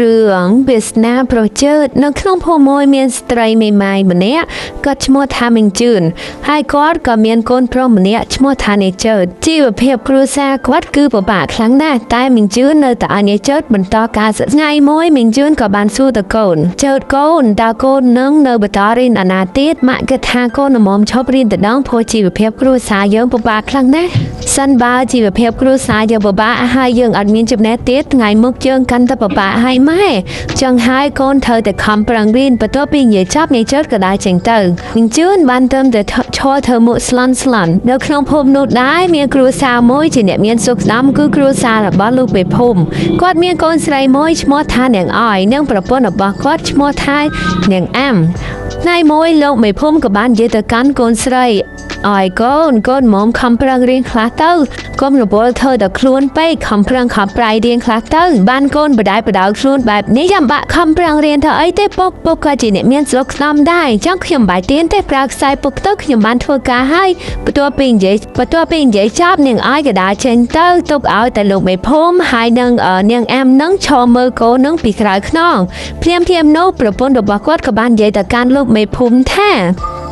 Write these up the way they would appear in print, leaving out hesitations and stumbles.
រឿងវាសនាប្រជើតនៅក្នុងភូមិមួយមានស្ត្រីមេម៉ាយម្នាក់គាត់ឈ្មោះថាមីងជឿនហើយគាត់ក៏មានកូនប្រុសម្នាក់ឈ្មោះថានាយចើតជីវភាពគ្រួសារគាត់គឺពិបាកខ្លាំងណាស់តែមីងជឿននៅតែឲ្យនាយចើតបន្តការសិក្សាថ្ងៃមួយមីងជឿនក៏បានសួរទៅកូនចើតកូនតើកូននឹងនៅបន្តរៀនអាណាទៀតម៉ាក់គិតថាកូនល្មមឈប់រៀនទៅដល់ព្រោះជីវភាពគ្រួសារយើងពិបាកខ្លាំងណាស់សិនបើជីវភាពគ្រួសារយើងពិបាកហើយយើងអត់មានចំណេះទៀតថ្ងៃមុខយើងកាន់តែពិបាកហើយម៉ែចឹងហើយកូនត្រូវតែខំប្រឹងរៀនបន្ទាប់ពីនិយាយចប់នាយចើតក៏ដើរចេញទៅមីងជឿនបានទៅតែឈរធ្វើមុខស្លន់នៅក្នុងភូមិនោះដែរមានគ្រួសារមួយជាអ្នកមានសុខស្ដំគឺគ្រួសាររបស់លោកពេភូមិគាត់មានកូនស្រីមួយឈ្មោះថានាងអយនិងប្រពន្ធរបស់គាត់ឈ្មោះថានាងអាំថ្ងៃមួយលោកមេភូមិក៏បាននិយាយទៅកាន់កូនស្រីអើយកូនមុំខំប្រឹងរៀនខ្លះទៅកុំរវល់ធ្វើតែខ្លួនពេកខំប្រឹងខំប្រៃរៀនខ្លះទៅបានកូនបដាយបដៅខ្លួនបែបនេះចាំបាក់ខំប្រឹងរៀនទៅអីទេពុកក៏ជាអ្នកមានស្រុកស្ដំដែរចង់ខ្ញុំបាយទៀនទេប្រើខ្សែពុកទៅខ្ញុំបានធ្វើការហើយបន្ទាប់ពីនិយាយចប់នាងអយក៏ដើរចេញទៅទុកឲ្យតែលោកមេភូមិហើយនឹងនាងអាំនឹងឈរមើលកូននឹងពីក្រៅខ្នងភ្លាមនោះប្រពន្ធរបស់គាត់ក៏បាននិយាយទៅកាន់លោកមេភូមិថា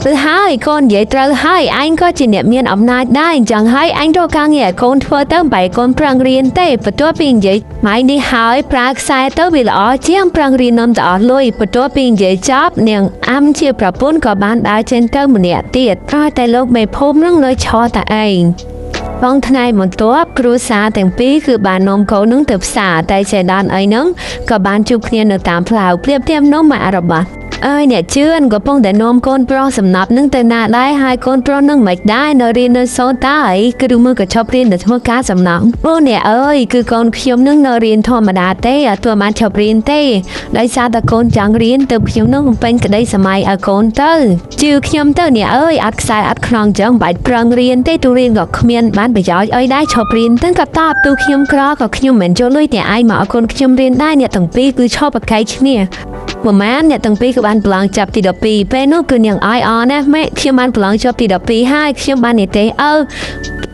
ទៅហើយកូននិយាយត្រូវហើយអញក៏ជាអ្នកមានអំណាចដែរអញ្ចឹងហើយអញរកការងារឲ្យកូនធ្វើទៅបែរកូនប្រឹងរៀនទេបន្ទាប់ពីនិយាយម៉ៃនេះហើយប្រើខ្សែទៅវាល្អជាងប្រឹងរៀននាំទៅអស់លុយបន្ទាប់ពីនិយាយចប់នាងអាំជាប្រពន្ធក៏បានដើរចេញទៅម្នាក់ទៀតតែលោកមេភូមិនឹងនៅឈរតែឯងបងថ្ងៃបន្ទាប់គ្រួសារទាំងពីរគឺបាននាំកូននឹងទៅផ្សារតែចេដានអីនឹងក៏បានជួបគ្នានៅតាមផ្លូវភ្លាមនោះម៉ាក់របស់អើយអ្នកជឿនកំពុងតែនាំកូនប្រុសសំណាប់នឹងទៅណាដែរហើយកូនប្រុសនឹងមិនដែរនៅរៀននៅសូនតាអីគឺមើលក៏ឈប់រៀនទៅធ្វើការសំណងអូអ្នកអើយគឺកូនខ្ញុំនឹងនៅរៀនធម្មតាទេអត់ទាន់បានឈប់រៀនទេដោយសារតែកូនចង់រៀនទៅខ្ញុំនឹងបំពេញក្តីសម័យឲ្យកូនទៅជឿខ្ញុំទៅអ្នកអើយអត់ខ្សែអត់ខ្នងចឹងបាច់ប្រឹងរៀនទេទូរៀនក៏គ្មានបានប្រយោជន៍អីដែរឈប់រៀនទៅក៏តបទូខ្ញុំក្រក៏ខ្ញុំមិនចូលលុយតែឯងមកឲ្យកូនខ្ញុំរៀនដែរអ្នកទាំងពីរគឺឈប់ប្រកែកគ្នាប្រហែលអ្នកទាំងពីរក៏បានប្រឡងចាប់ទី12ពេលនោះគឺនាងអយអណាម៉ែខ្ញុំបានប្រឡងជាប់ទី12ហើយខ្ញុំបាននិយាយ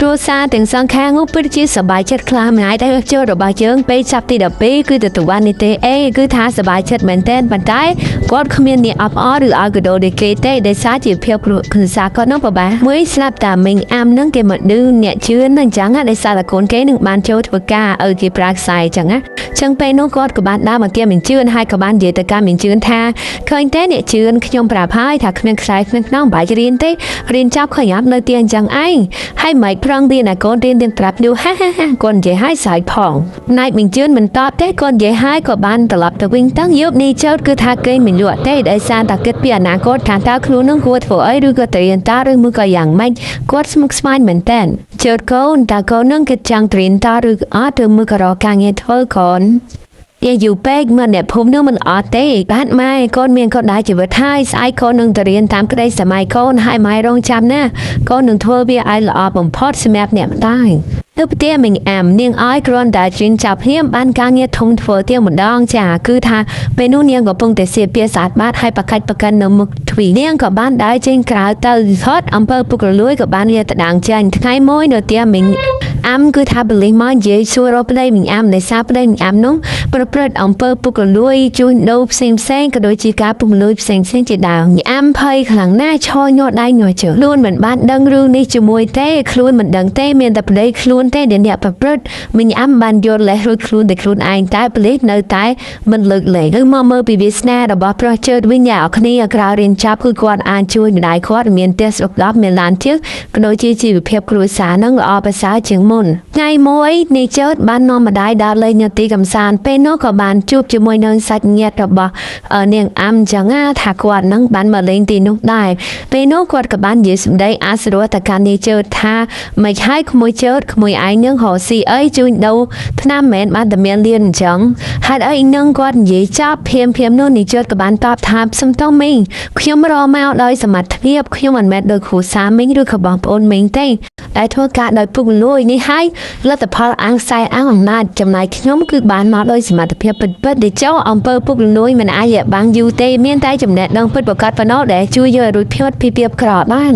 គ្រួសារទាំងសងខាងនោះពិតជាសប្បាយចិត្តខ្លាំងម្នាក់តែចូលរបស់យើងពេលចាប់ទី12គឺទៅវ៉ានីទេគឺថាសប្បាយចិត្តមែនទែនប៉ុន្តែគាត់គ្មានអ្នកអបអរឬឲ្យកដោទេគេទេដោយសារជាភាពគ្រួសារគាត់នោះប្រហែលមួយស្លាប់តាមីងអាំនឹងគេមកឌឺអ្នកជឿននឹងចឹងដោយសារតែកូនគេនឹងបានចូលធ្វើការឲ្យគេប្រើខ្សែចឹងណាចឹងពេលនោះគាត់ក៏បានដើរមកគេមិនជឿនហើយក៏បាននិយាយទៅកាន់មិនជឿនថាឃើញទេអ្នកជឿនខ្ញុំប្រាប់ហើយថាគ្មានខ្សែគ្មានខ្នងបាយរៀនទេរៀនចប់ឃើញអត់នៅទីអញ្ចឹងឯងហើយមិនប្រឹងរៀនឲ្យកូនរៀនទាំងត្រាប់នោះហាកូននិយាយឲ្យស្រ័យផងណៃមិនជឿនមិនតបទេកូននិយាយឲ្យក៏បានត្រឡប់ទៅវិញទៅយប់នេះចោតគឺថាគេមិនលក់ទេដោយសារតែគិតពីអនាគតថាតើខ្លួននឹងគួរធ្វើអីឬក៏ទៅរៀនតាឬមួយក៏យ៉ាងម៉េចគាត់ស្មុគស្មាញមែនតើចោតកូនតើកូននឹងគិតចង់រៀនតាឬអត់ឬមួយក៏រកការងារធ្វើកូនយូពេកមកអ្នកភូមិនឹងមិនអត់ទេបាទម៉ែកូនមានកូនដែរជីវិតហើយស្អែកកូននឹងទៅរៀនតាមក្តីសម័យកូនហើយម៉ែរងចាំណាកូននឹងធ្វើវាឲ្យល្អបំផុតសម្រាប់អ្នកម្ដាយទៅផ្ទះមីងអាំនាងអយគ្រាន់តែជិនចាប់ភ្លាមបានការងារធំធ្វើទៀងម្ដងចាគឺថាពេលនោះនាងកំពុងតែសៀពាស្អាតបាតហើយប្រកាច់ប្រកិននៅមុខទ្វីនាងក៏បានដើរចេញក្រៅទៅថតអំពើពុករលួយក៏បានវាតដាងចាញ់ថ្ងៃមួយនៅផ្ទះមីងអាំគឺថាបលិសមកនិយាយសួររកប្តីមីងអាំដោយសារប្តីមីងអាំនោះប្រព្រឹត្តអំពើពុករលួយជួញដូរផ្សេងក៏ដូចជាការពុករលួយផ្សេងជាដើមមីងអាំភ័យខ្លាំងណាស់ឈរញ័រដៃញ័រជើងខ្លួនមិនបានដឹងរឿងនេះជាមួយទេខ្លួនមិនដឹងទេមានតែប្តីខ្លួនទេដែលអ្នកប្រព្រឹត្តមីងអាំបានយល់លេះរួចខ្លួនតែខ្លួនឯងតែប៉ូលីសនៅតែមិនលើកលែងឬមកមើលពីវាសនារបស់ប្រុសជើតវិញយ៉ាងអស់គ្នាក្រៅរៀនចាប់គឺគាត់អាចជួយម្ដាយគាត់មានផ្ទះស្រុក10មានឡានជើងក៏ដូចជាជីវភាពគ្រួសារនឹងល្អប្រសើរជាងមុនថ្ងៃមួយនាយចើតបាននាំម្ដាយដើរលេងនៅទីកំសាន្តពេលនោះក៏បានជួបជាមួយនឹងសាច់ញាតិរបស់នាងអាំចឹងថាគាត់នឹងបានមកលេងទីនោះដែរពេលនោះគាត់ក៏បាននិយាយសម្ដីអាសរោះទៅកាន់នាយចើតថាមិនហើយក្មួយចើតក្មួយឯងនឹងរកស៊ីអីជួញដូរថ្នាំមិនបានតែមានលៀនអញ្ចឹងហើយអីនឹងគាត់និយាយចប់ភៀមនោះនាយចើតក៏បានតបថាសំតោមីងខ្ញុំរកមកដោយសមត្ថភាពខ្ញុំមិនមែនដោយគ្រូសាមីងឬក៏បងប្អូនមីងទេតែធ្វើការដោយពុករលួយនេះហើយលទ្ធផលអាំងខ្សែអាំងអំណាចចំណែកខ្ញុំគឺបានមកដោយសមត្ថភាពពិតដែលចូលអំពើពុករលួយមិនអាចបាំងយូរទេមានតែចំណេះដឹងពិតប្រាកដប៉ុណ្ណោះដែលជួយយករួចភ័ព្វពីភាពក្របាន